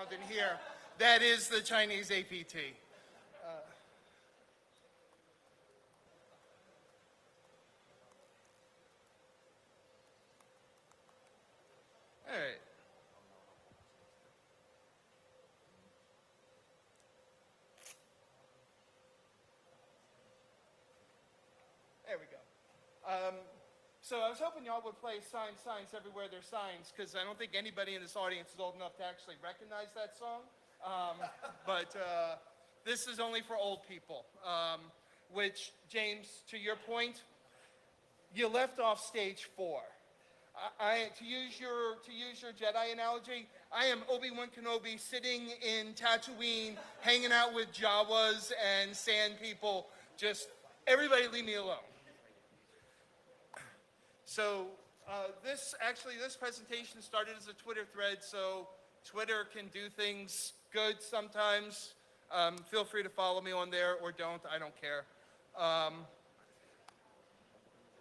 around in here. That is the Chinese APT. All right. There we go. So I was hoping y'all would play Signs, Signs Everywhere There's Signs, because I don't think anybody in this audience is old enough to actually recognize that song. But this is only for old people, which, James, to your point, you left off stage 4. To use your Jedi analogy, I am Obi-Wan Kenobi sitting in Tatooine, hanging out with Jawas and sand people. Just everybody leave me alone. So this presentation started as a Twitter thread, so Twitter can do things good sometimes. Feel free to follow me on there or don't, I don't care.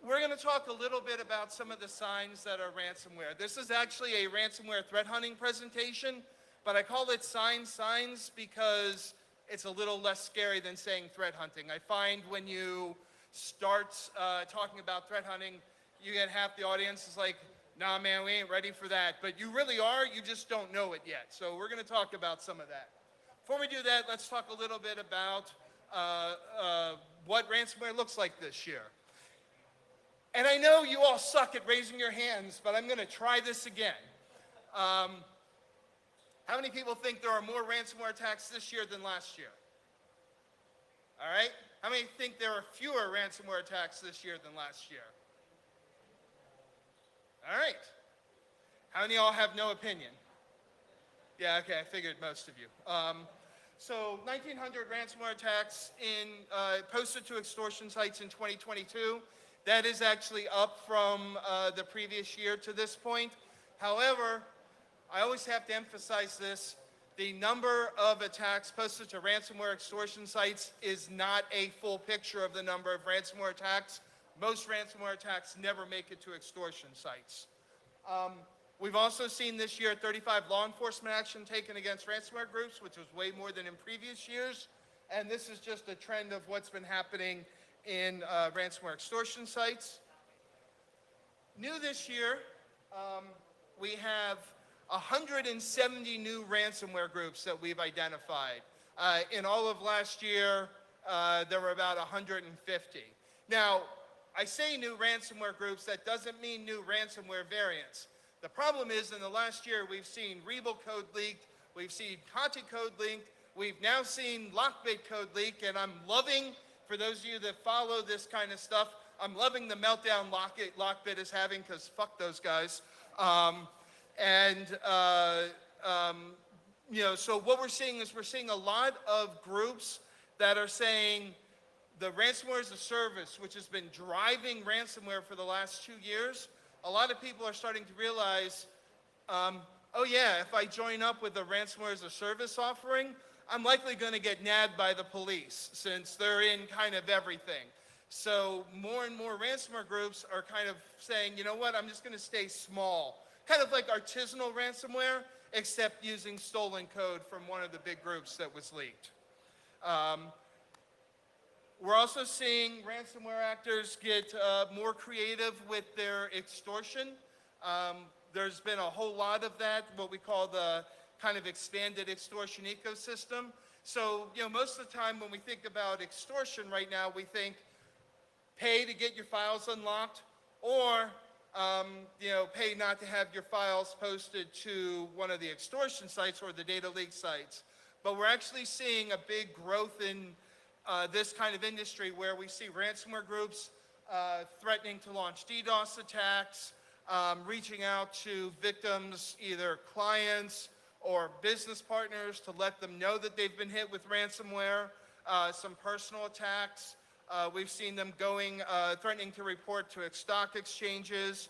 We're going to talk a little bit about some of the signs that are ransomware. This is actually a ransomware threat hunting presentation, but I call it signs because it's a little less scary than saying threat hunting. I find when you start talking about threat hunting, you get half the audience is like, nah man, we ain't ready for that. But you really are, you just don't know it yet. So we're going to talk about some of that. Before we do that, let's talk a little bit about what ransomware looks like this year. And I know you all suck at raising your hands, but I'm going to try this again. How many people think there are more ransomware attacks this year than last year? All right. How many think there are fewer ransomware attacks this year than last year? All right. How many of y'all have no opinion? Yeah, okay, I figured most of you. So 1,900 ransomware attacks posted to extortion sites in 2022. That is actually up from the previous year to this point. However, I always have to emphasize this. The number of attacks posted to ransomware extortion sites is not a full picture of the number of ransomware attacks. Most ransomware attacks never make it to extortion sites. We've also seen this year 35 law enforcement action taken against ransomware groups, which was way more than in previous years. And this is just a trend of what's been happening in ransomware extortion sites. New this year, we have 170 new ransomware groups that we've identified. In all of last year, there were about 150. Now, I say new ransomware groups, that doesn't mean new ransomware variants. The problem is in the last year, we've seen Rebel code leaked, we've seen Conti code leaked, we've now seen Lockbit code leak, and I'm loving, for those of you that follow this kind of stuff, I'm loving the meltdown Lockbit is having, because fuck those guys. So what we're seeing is we're seeing a lot of groups that are saying the ransomware as a service, which has been driving ransomware for the last 2 years. A lot of people are starting to realize, oh yeah, if I join up with the ransomware as a service offering, I'm likely going to get nabbed by the police since they're in kind of everything. So more and more ransomware groups are kind of saying, you know what, I'm just going to stay small. Kind of like artisanal ransomware, except using stolen code from one of the big groups that was leaked. We're also seeing ransomware actors get more creative with their extortion. There's been a whole lot of that, what we call the kind of expanded extortion ecosystem. So, most of the time when we think about extortion right now, we think pay to get your files unlocked, or pay not to have your files posted to one of the extortion sites or the data leak sites. But we're actually seeing a big growth in this kind of industry where we see ransomware groups threatening to launch DDoS attacks, reaching out to victims, either clients or business partners, to let them know that they've been hit with ransomware, some personal attacks. We've seen them threatening to report to stock exchanges,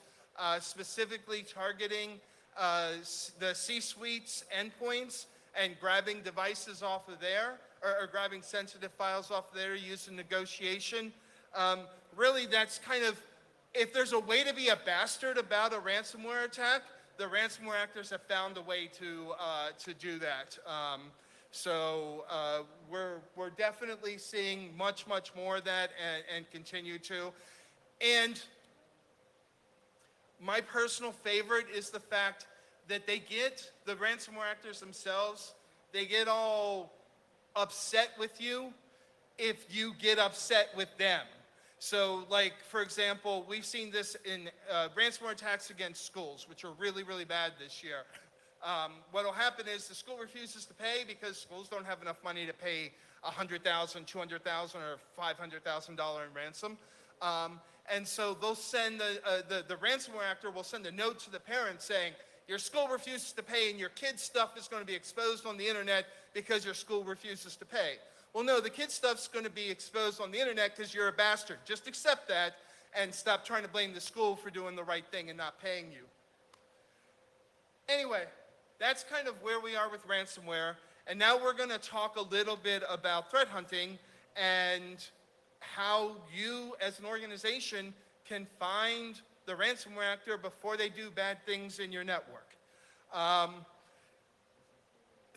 specifically targeting the C-suite's endpoints and grabbing devices off of there, or grabbing sensitive files off there used in negotiation. Really, that's kind of, if there's a way to be a bastard about a ransomware attack, the ransomware actors have found a way to do that. We're definitely seeing much more of that and continue to. And my personal favorite is the fact that the ransomware actors themselves, they get all upset with you if you get upset with them. So like, for example, we've seen this in ransomware attacks against schools, which are really bad this year. What will happen is the school refuses to pay because schools don't have enough money to pay $100,000, $200,000, or $500,000 in ransom. And so they'll send the ransomware actor will send a note to the parent saying, your school refuses to pay and your kid's stuff is going to be exposed on the internet because your school refuses to pay. Well, no, the kid's stuff's going to be exposed on the internet because you're a bastard. Just accept that and stop trying to blame the school for doing the right thing and not paying you. Anyway, that's kind of where we are with ransomware. And now we're going to talk a little bit about threat hunting and how you as an organization can find the ransomware actor before they do bad things in your network.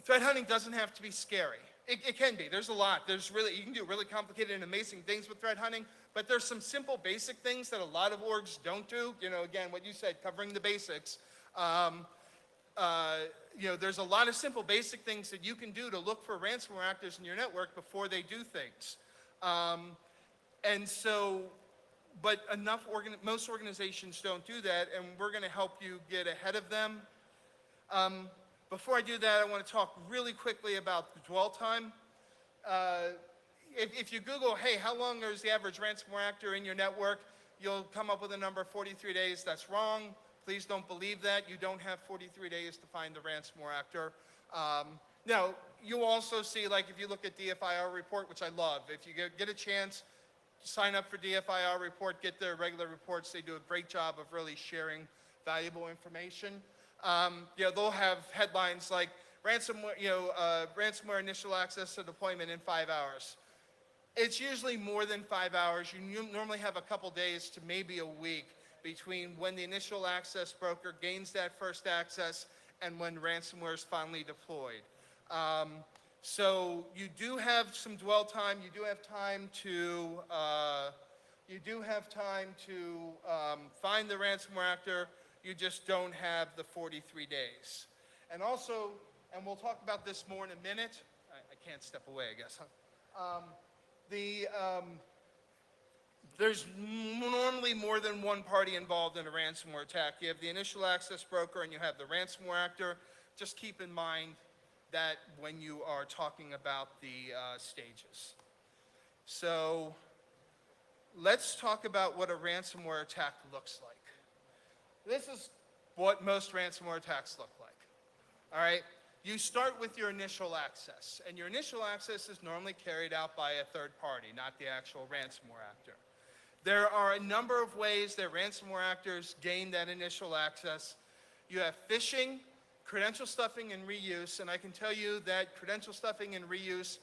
Threat hunting doesn't have to be scary. It can be. There's a lot. You can do really complicated and amazing things with threat hunting, but there's some simple basic things that a lot of orgs don't do. You know, again, what you said, covering the basics. There's a lot of simple basic things that you can do to look for ransomware actors in your network before they do things. But most organizations don't do that, and we're going to help you get ahead of them. Before I do that, I want to talk really quickly about the dwell time. If you Google, hey, how long is the average ransomware actor in your network, you'll come up with a number 43 days. That's wrong. Please don't believe that. You don't have 43 days to find the ransomware actor. Now, you also see, like, if you look at DFIR report, which I love, if you get a chance, sign up for DFIR report, get their regular reports. They do a great job of really sharing valuable information. They'll have headlines like ransomware initial access to deployment in 5 hours. It's usually more than 5 hours. You normally have a couple days to maybe a week between when the initial access broker gains that first access and when ransomware is finally deployed. So you do have some dwell time. You do have time to find the ransomware actor. You just don't have the 43 days. And also, and we'll talk about this more in a minute. I can't step away, I guess. There's normally more than one party involved in a ransomware attack. You have the initial access broker and you have the ransomware actor. Just keep in mind that when you are talking about the stages. So let's talk about what a ransomware attack looks like. This is what most ransomware attacks look like. All right? You start with your initial access, and your initial access is normally carried out by a third party, not the actual ransomware actor. There are a number of ways that ransomware actors gain that initial access. You have phishing, credential stuffing, and reuse, and I can tell you that credential stuffing and reuse,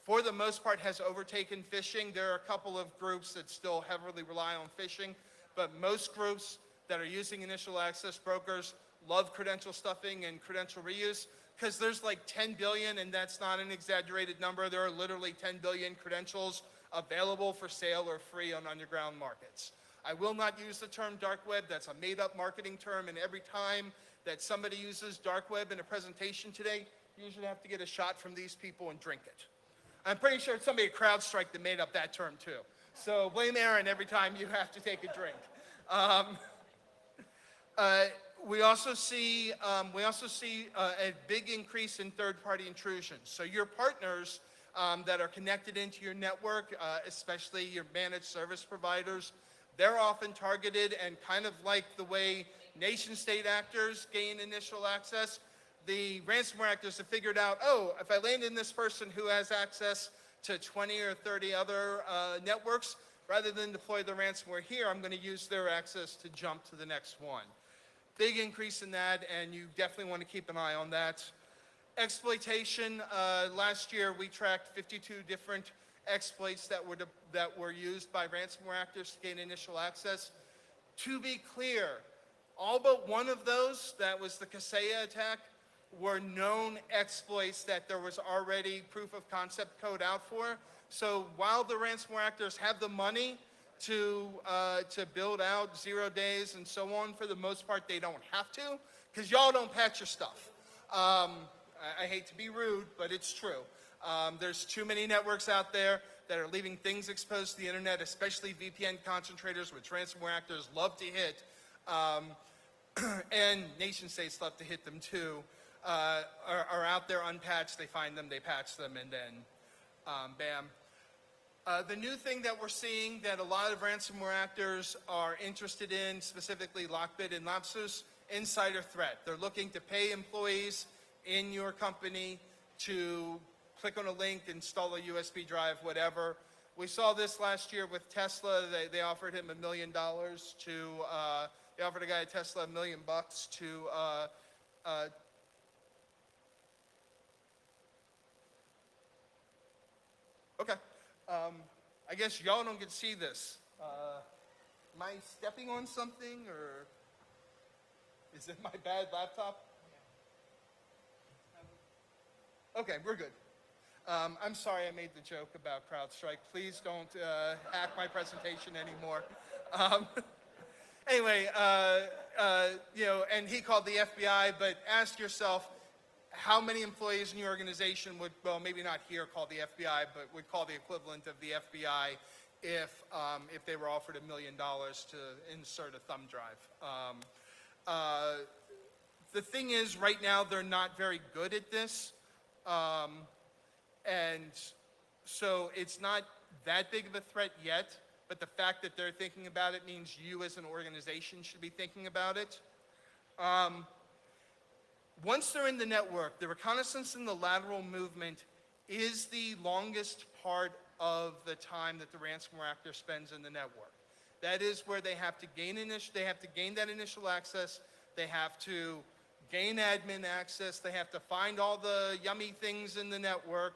for the most part, has overtaken phishing. There are a couple of groups that still heavily rely on phishing, but most groups that are using initial access brokers love credential stuffing and credential reuse because there's like 10 billion, and that's not an exaggerated number. There are literally 10 billion credentials available for sale or free on underground markets. I will not use the term dark web. That's a made-up marketing term, and every time that somebody uses dark web in a presentation today, you usually have to get a shot from these people and drink it. I'm pretty sure it's somebody at CrowdStrike that made up that term too. So blame Aaron every time you have to take a drink. We also see a big increase in third-party intrusions. So your partners that are connected into your network, especially your managed service providers, they're often targeted, and kind of like the way nation-state actors gain initial access, the ransomware actors have figured out, oh, if I land in this person who has access to 20 or 30 other networks, rather than deploy the ransomware here, I'm going to use their access to jump to the next one. Big increase in that, and you definitely want to keep an eye on that. Exploitation, last year we tracked 52 different exploits that were used by ransomware actors to gain initial access. To be clear, All but one of those, that was the Kaseya attack, were known exploits that there was already proof of concept code out for. So while the ransomware actors have the money to build out 0 days and so on, for the most part, they don't have to, because y'all don't patch your stuff. I hate to be rude, but it's true. There's too many networks out there that are leaving things exposed to the internet, especially VPN concentrators, which ransomware actors love to hit, and nation states love to hit them too, are out there unpatched. They find them, they patch them, and then bam. The new thing that we're seeing that a lot of ransomware actors are interested in, specifically Lockbit and Lapsus, insider threat. They're looking to pay employees in your company to click on a link, install a USB drive, whatever. We saw this last year with Tesla. They offered him $1 million they offered a guy at Tesla $1 million to okay. I guess y'all don't get to see this. Am I stepping on something, or is it my bad laptop? Okay, we're good. I'm sorry I made the joke about CrowdStrike. Please don't hack my presentation anymore. Anyway, and he called the FBI, but ask yourself, how many employees in your organization would, well, maybe not here call the FBI, but would call the equivalent of the FBI if they were offered $1 million to insert a thumb drive. The thing is, right now, they're not very good at this. And so it's not that big of a threat yet, but the fact that they're thinking about it means you as an organization should be thinking about it. Once they're in the network, the reconnaissance and the lateral movement is the longest part of the time that the ransomware actor spends in the network. That is where they have to gain that initial access. They have to gain admin access. They have to find all the yummy things in the network.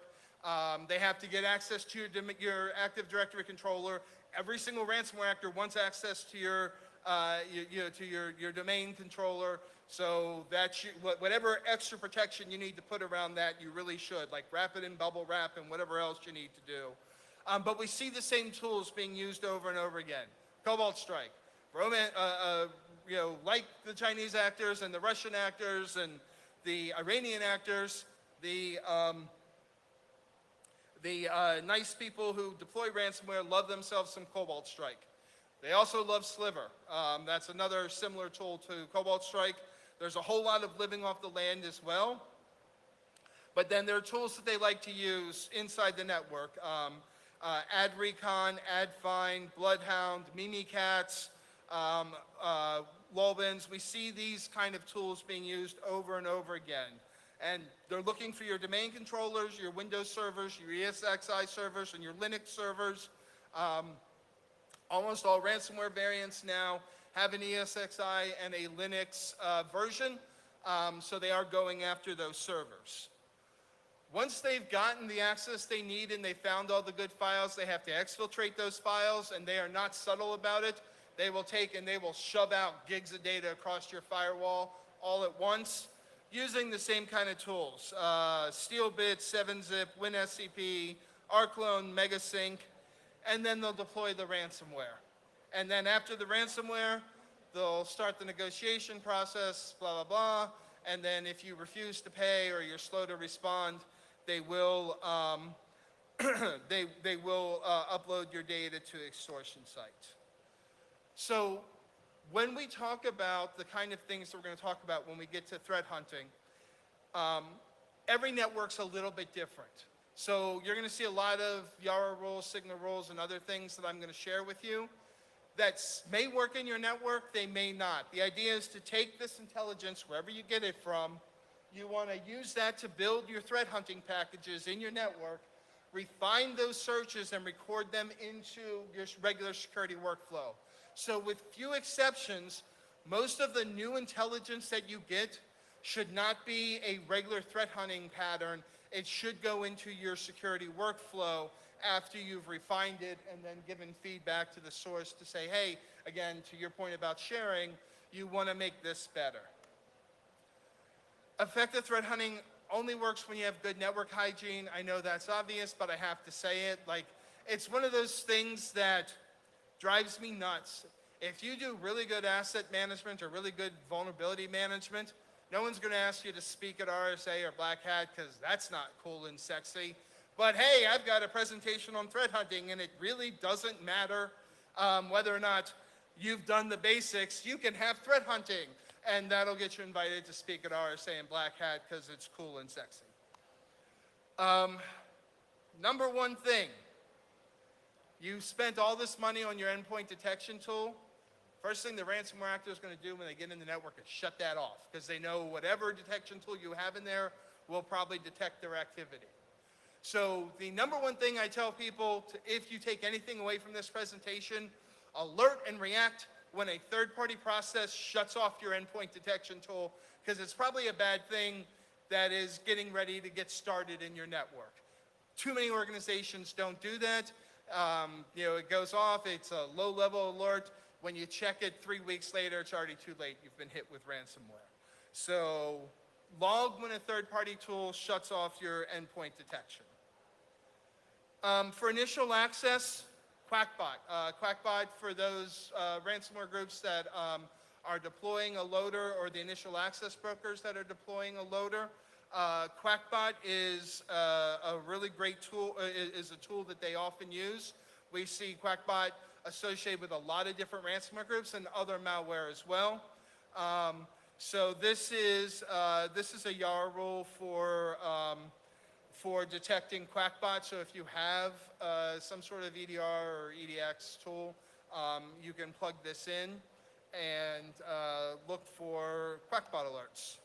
They have to get access to your Active Directory controller. Every single ransomware actor wants access to your domain controller. So that whatever extra protection you need to put around that, you really should, like wrap it in bubble wrap and whatever else you need to do. But we see the same tools being used over and over again. Cobalt Strike, like the Chinese actors and the Russian actors and the Iranian actors, the nice people who deploy ransomware love themselves some Cobalt Strike. They also love Sliver. That's another similar tool to Cobalt Strike. There's a whole lot of living off the land as well. But then there are tools that they like to use inside the network. AdRecon, AdFind, Bloodhound, Mimikatz, Lolbins. We see these kind of tools being used over and over again. And they're looking for your domain controllers, your Windows servers, your ESXi servers, and your Linux servers. Almost all ransomware variants now have an ESXi and a Linux version, so they are going after those servers. Once they've gotten the access they need and they found all the good files, they have to exfiltrate those files, and they are not subtle about it. They will take and they will shove out gigs of data across your firewall all at once using the same kind of tools. SteelBit, 7-Zip, WinSCP, ArcLone, Megasync, and then they'll deploy the ransomware. And then after the ransomware, they'll start the negotiation process, blah, blah, blah. And then if you refuse to pay or you're slow to respond, they will upload your data to extortion sites. So when we talk about the kind of things that we're going to talk about when we get to threat hunting, every network's a little bit different. So you're going to see a lot of Yara rules, Signal rules, and other things that I'm going to share with you that may work in your network, they may not. The idea is to take this intelligence, wherever you get it from, you want to use that to build your threat hunting packages in your network, refine those searches, and record them into your regular security workflow. So with few exceptions, most of the new intelligence that you get should not be a regular threat hunting pattern. It should go into your security workflow after you've refined it and then given feedback to the source to say, hey, again, to your point about sharing, you want to make this better. Effective threat hunting only works when you have good network hygiene. I know that's obvious, but I have to say it. Like, it's one of those things that drives me nuts. If you do really good asset management or really good vulnerability management, no one's going to ask you to speak at RSA or Black Hat because that's not cool and sexy. But hey, I've got a presentation on threat hunting, and it really doesn't matter whether or not you've done the basics. You can have threat hunting, and that'll get you invited to speak at RSA and Black Hat because it's cool and sexy. Number one thing, you spent all this money on your endpoint detection tool. First thing the ransomware actor is going to do when they get in the network is shut that off, because they know whatever detection tool you have in there will probably detect their activity. So the number one thing I tell people, if you take anything away from this presentation, alert and react when a third-party process shuts off your endpoint detection tool, because it's probably a bad thing that is getting ready to get started in your network. Too many organizations don't do that. It goes off, it's a low-level alert. When you check it 3 weeks later, it's already too late. You've been hit with ransomware. So log when a third-party tool shuts off your endpoint detection. For initial access, QuackBot. QuackBot, for those ransomware groups that are deploying a loader, or the initial access brokers that are deploying a loader, QuackBot is a really great tool, is a tool that they often use. We see QuackBot associated with a lot of different ransomware groups and other malware as well. So this is a YAR rule for detecting QuackBot. So if you have some sort of EDR or EDX tool, you can plug this in and look for QuackBot alerts.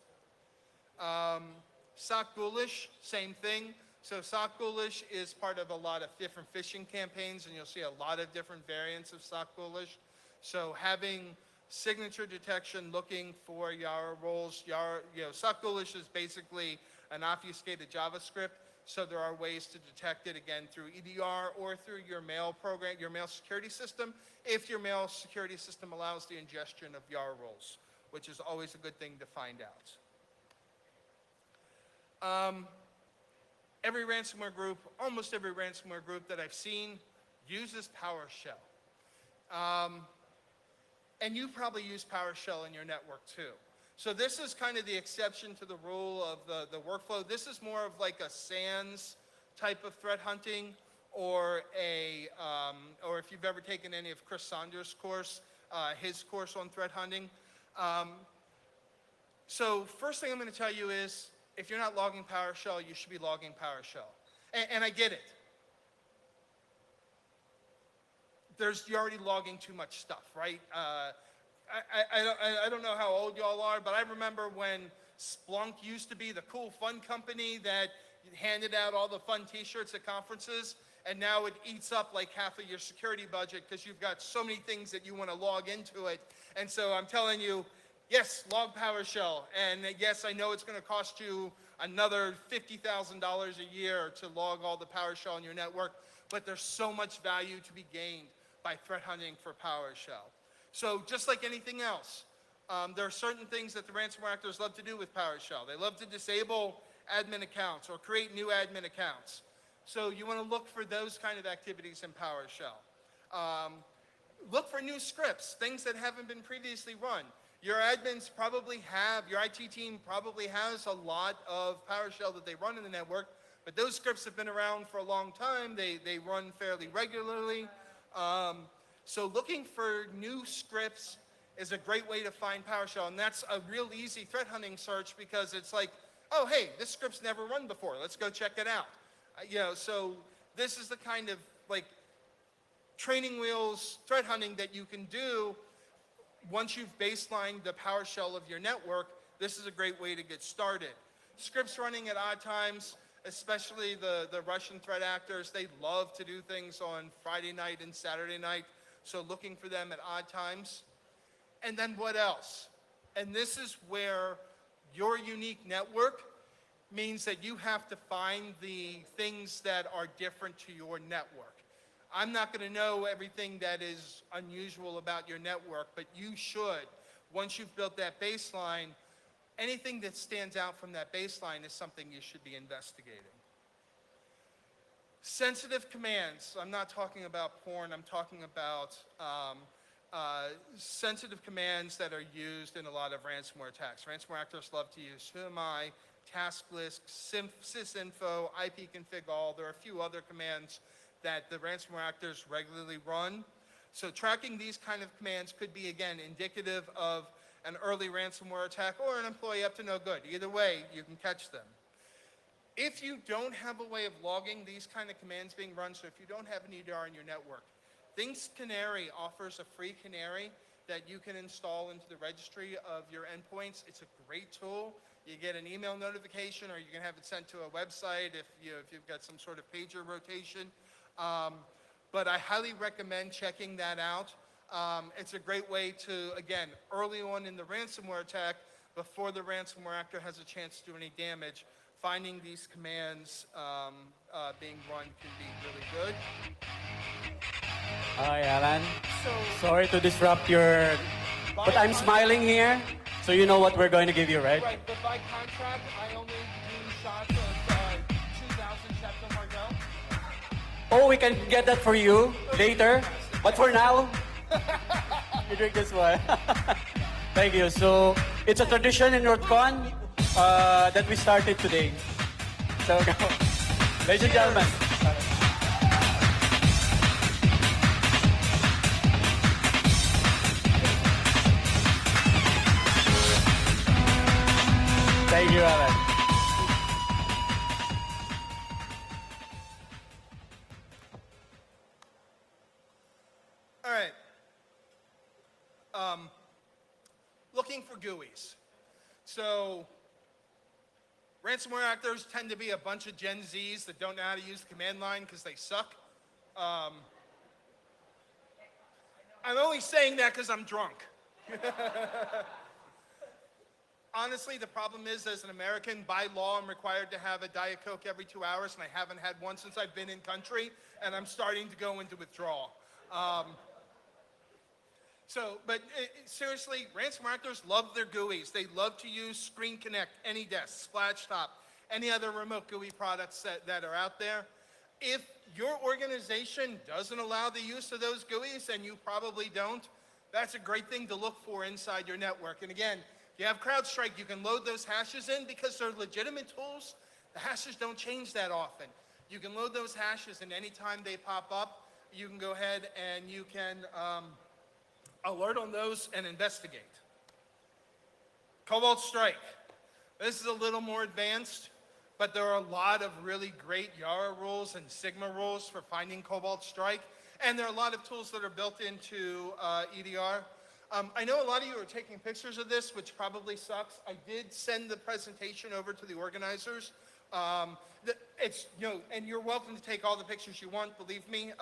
SOC Ghoulish, same thing. So SOC Ghoulish is part of a lot of different phishing campaigns, and you'll see a lot of different variants of SOC Ghoulish. So having signature detection, looking for YAR roles. SOC Ghoulish is basically an obfuscated JavaScript. So there are ways to detect it, again, through EDR or through your mail program, your mail security system, if your mail security system allows the ingestion of YAR roles, which is always a good thing to find out. Every ransomware group, almost every ransomware group that I've seen, uses PowerShell. And you probably use PowerShell in your network too. So this is kind of the exception to the rule of the workflow. This is more of like a SANS type of threat hunting, or or if you've ever taken any of Chris Saunders' course, his course on threat hunting. So first thing I'm going to tell you is, if you're not logging PowerShell, you should be logging PowerShell. And I get it. You're already logging too much stuff, right? I don't know how old y'all are, but I remember when Splunk used to be the cool fun company that handed out all the fun t-shirts at conferences, and now it eats up like half of your security budget because you've got so many things that you want to log into it. And so I'm telling you, yes, log PowerShell, and yes, I know it's going to cost you another $50,000 a year to log all the PowerShell in your network, but there's so much value to be gained by threat hunting for PowerShell. So just like anything else, there are certain things that the ransomware actors love to do with PowerShell. They love to disable admin accounts or create new admin accounts. So you want to look for those kind of activities in PowerShell. Look for new scripts, things that haven't been previously run. Your admins probably have, your IT team probably has a lot of PowerShell that they run in the network, but those scripts have been around for a long time. They run fairly regularly. So looking for new scripts is a great way to find PowerShell, and that's a real easy threat hunting search, because it's like, oh, hey, this script's never run before. Let's go check it out. So this is the kind of like training wheels threat hunting that you can do. Once you've baselined the PowerShell of your network, this is a great way to get started. Scripts running at odd times, especially the Russian threat actors, they love to do things on Friday night and Saturday night, so looking for them at odd times. And then what else? And this is where your unique network means that you have to find the things that are different to your network. I'm not going to know everything that is unusual about your network, but you should. Once you've built that baseline, anything that stands out from that baseline is something you should be investigating. Sensitive commands. I'm not talking about porn. I'm talking about sensitive commands that are used in a lot of ransomware attacks. Ransomware actors love to use whoami, task list, sysinfo, ipconfig-all. There are a few other commands that the ransomware actors regularly run. So tracking these kind of commands could be, again, indicative of an early ransomware attack or an employee up to no good. Either way, you can catch them. If you don't have a way of logging these kind of commands being run, so if you don't have an EDR in your network, Things Canary offers a free canary that you can install into the registry of your endpoints. It's a great tool. You get an email notification, or you can have it sent to a website if you've got some sort of pager rotation. But I highly recommend checking that out. It's a great way to, again, early on in the ransomware attack, before the ransomware actor has a chance to do any damage, finding these commands being run can be really good. Hi, Allan. So, Sorry to disrupt your... But I'm smiling here, so you know what we're going to give you, right? Right, but by contract, I only do shots of 2,000 Chapter Margaux. Oh, we can get that for you later. But for now, you drink this one. Thank you. So, it's a tradition in ROOTCON that we started today. So, go. Ladies and gentlemen. Thank you, Allan. All right. Looking for GUIs. So, ransomware actors tend to be a bunch of Gen Zs that don't know how to use the command line because they suck. I'm only saying that because I'm drunk. Honestly, the problem is, as an American, by law, I'm required to have a Diet Coke every 2 hours, and I haven't had one since I've been in country, and I'm starting to go into withdrawal. Seriously, ransomware actors love their GUIs. They love to use Screen Connect, AnyDesk, Splashtop, any other remote GUI products that are out there. If your organization doesn't allow the use of those GUIs, and you probably don't, that's a great thing to look for inside your network. And again, if you have CrowdStrike, you can load those hashes in because they're legitimate tools. The hashes don't change that often. You can load those hashes, and anytime they pop up, you can go ahead and you can alert on those and investigate. Cobalt Strike. This is a little more advanced, but there are a lot of really great Yara rules and Sigma rules for finding Cobalt Strike, and there are a lot of tools that are built into EDR. I know a lot of you are taking pictures of this, which probably sucks. I did send the presentation over to the organizers. And you're welcome to take all the pictures you want, believe me.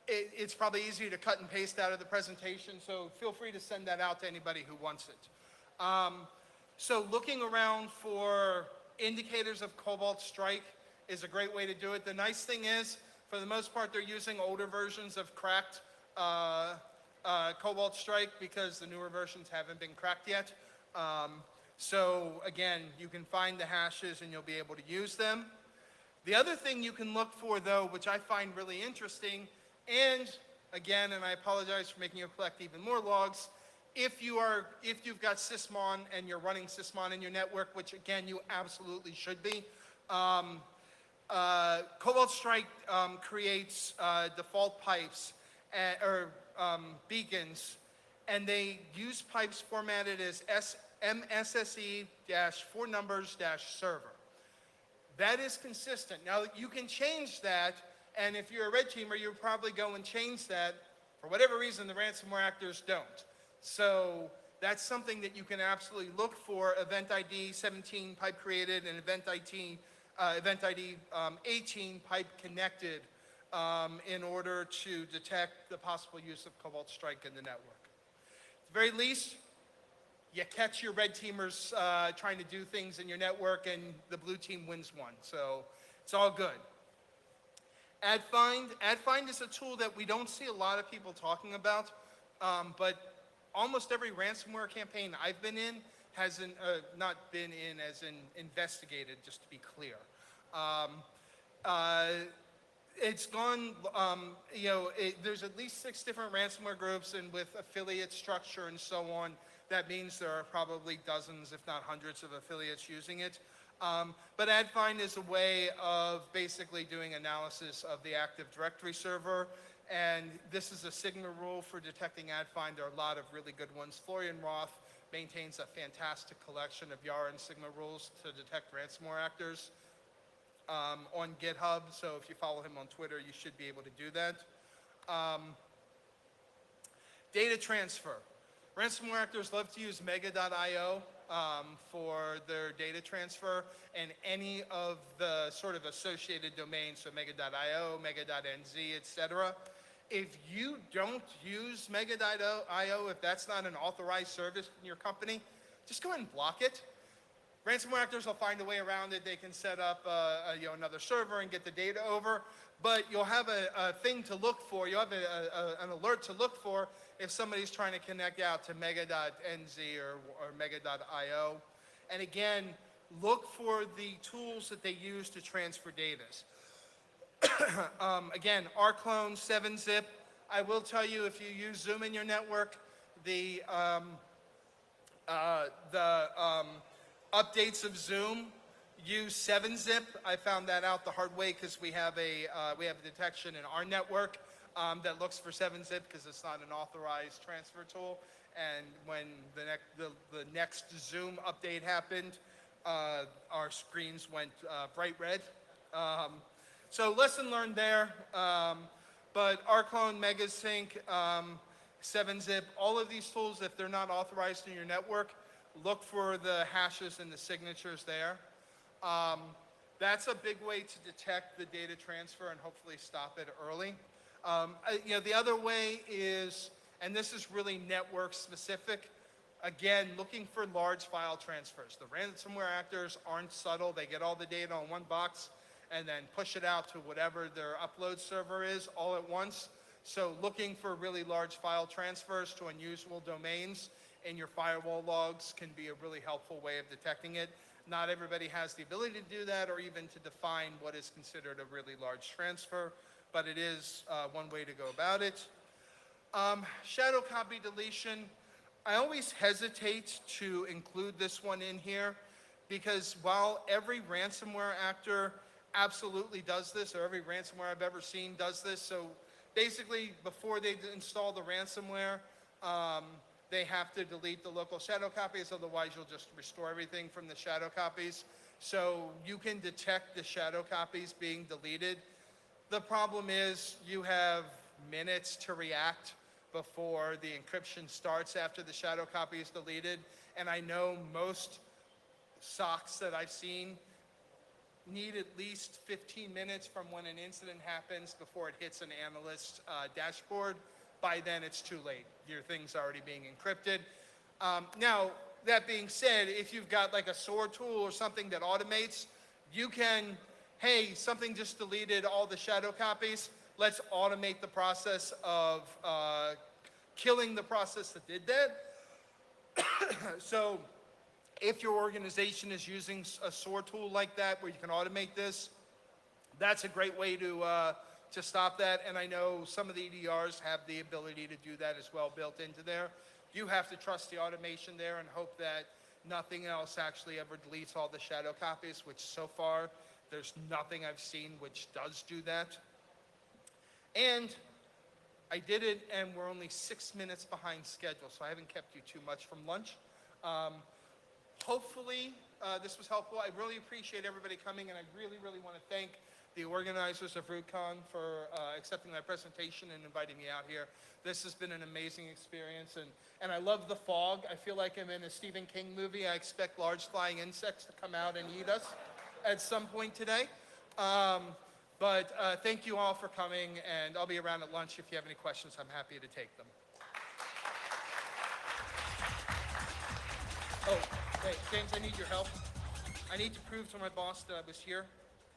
It's probably easier to cut and paste out of the presentation, so feel free to send that out to anybody who wants it. So looking around for indicators of Cobalt Strike is a great way to do it. The nice thing is, for the most part, they're using older versions of cracked Cobalt Strike because the newer versions haven't been cracked yet. So again, you can find the hashes and you'll be able to use them. The other thing you can look for, though, which I find really interesting, and again, and I apologize for making you collect even more logs, if you've got Sysmon and you're running Sysmon in your network, which again you absolutely should be, Cobalt Strike creates default pipes or beacons, and they use pipes formatted as MSSE-4 numbers-server. That is consistent. Now, you can change that, and if you're a red teamer, you'll probably go and change that. For whatever reason, the ransomware actors don't. So that's something that you can absolutely look for. Event ID 17 pipe created and event ID 18 pipe connected in order to detect the possible use of Cobalt Strike in the network. At the very least, you catch your red teamers trying to do things in your network, and the blue team wins one. So it's all good. AdFind is a tool that we don't see a lot of people talking about, but almost every ransomware campaign I've been in hasn't, not been in as in investigated, just to be clear. It's gone, there's at least 6 different ransomware groups, and with affiliate structure and so on, that means there are probably dozens, if not hundreds, of affiliates using it. But AdFind is a way of basically doing analysis of the Active Directory server, and this is a Sigma rule for detecting AdFind. There are a lot of really good ones. Florian Roth maintains a fantastic collection of Yara and Sigma rules to detect ransomware actors on GitHub, so if you follow him on Twitter, you should be able to do that. Data transfer. Ransomware actors love to use mega.io for their data transfer, and any of the sort of associated domains, so mega.io, mega.nz, etc. If you don't use mega.io, if that's not an authorized service in your company, just go ahead and block it. Ransomware actors will find a way around it. They can set up another server and get the data over, but you'll have a thing to look for. You'll have an alert to look for if somebody's trying to connect out to mega.nz or mega.io. And again, look for the tools that they use to transfer data. Again, rclone, 7-zip. I will tell you, if you use Zoom in your network, the updates of Zoom use 7-zip. I found that out the hard way because we have a detection in our network that looks for 7-zip because it's not an authorized transfer tool. And when the next Zoom update happened, our screens went bright red. So lesson learned there. But rclone, megasync, 7-zip, all of these tools, if they're not authorized in your network, look for the hashes and the signatures there. That's a big way to detect the data transfer and hopefully stop it early. The other way is, and this is really network specific, again, looking for large file transfers. The ransomware actors aren't subtle. They get all the data on one box and then push it out to whatever their upload server is all at once. So looking for really large file transfers to unusual domains in your firewall logs can be a really helpful way of detecting it. Not everybody has the ability to do that or even to define what is considered a really large transfer, but it is one way to go about it. Shadow copy deletion. I always hesitate to include this one in here because while every ransomware actor absolutely does this, or every ransomware I've ever seen does this, so basically before they install the ransomware, they have to delete the local shadow copies, otherwise you'll just restore everything from the shadow copies. So you can detect the shadow copies being deleted. The problem is you have minutes to react before the encryption starts after the shadow copy is deleted. And I know most SOCs that I've seen need at least 15 minutes from when an incident happens before it hits an analyst's dashboard. By then, it's too late. Your thing's already being encrypted. Now, that being said, if you've got like a SOAR tool or something that automates, you can, hey, something just deleted all the shadow copies. Let's automate the process of killing the process that did that. So if your organization is using a SOAR tool like that where you can automate this, that's a great way to stop that. And I know some of the EDRs have the ability to do that as well built into there. You have to trust the automation there and hope that nothing else actually ever deletes all the shadow copies, which so far there's nothing I've seen which does do that. And I did it, and we're only 6 minutes behind schedule, so I haven't kept you too much from lunch. Hopefully this was helpful. I really appreciate everybody coming, and I really, really want to thank the organizers of ROOTCON for accepting my presentation and inviting me out here. This has been an amazing experience, and I love the fog. I feel like I'm in a Stephen King movie. I expect large flying insects to come out and eat us at some point today. But thank you all for coming, and I'll be around at lunch if you have any questions. I'm happy to take them. Oh, hey, James, I need your help. I need to prove to my boss that I was here.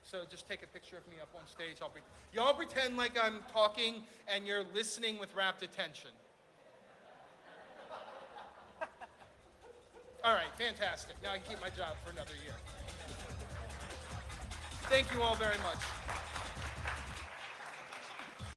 So just take a picture of me up on stage. Y'all pretend like I'm talking and you're listening with rapt attention. All right, fantastic. Now I can keep my job for another year. Thank you all very much.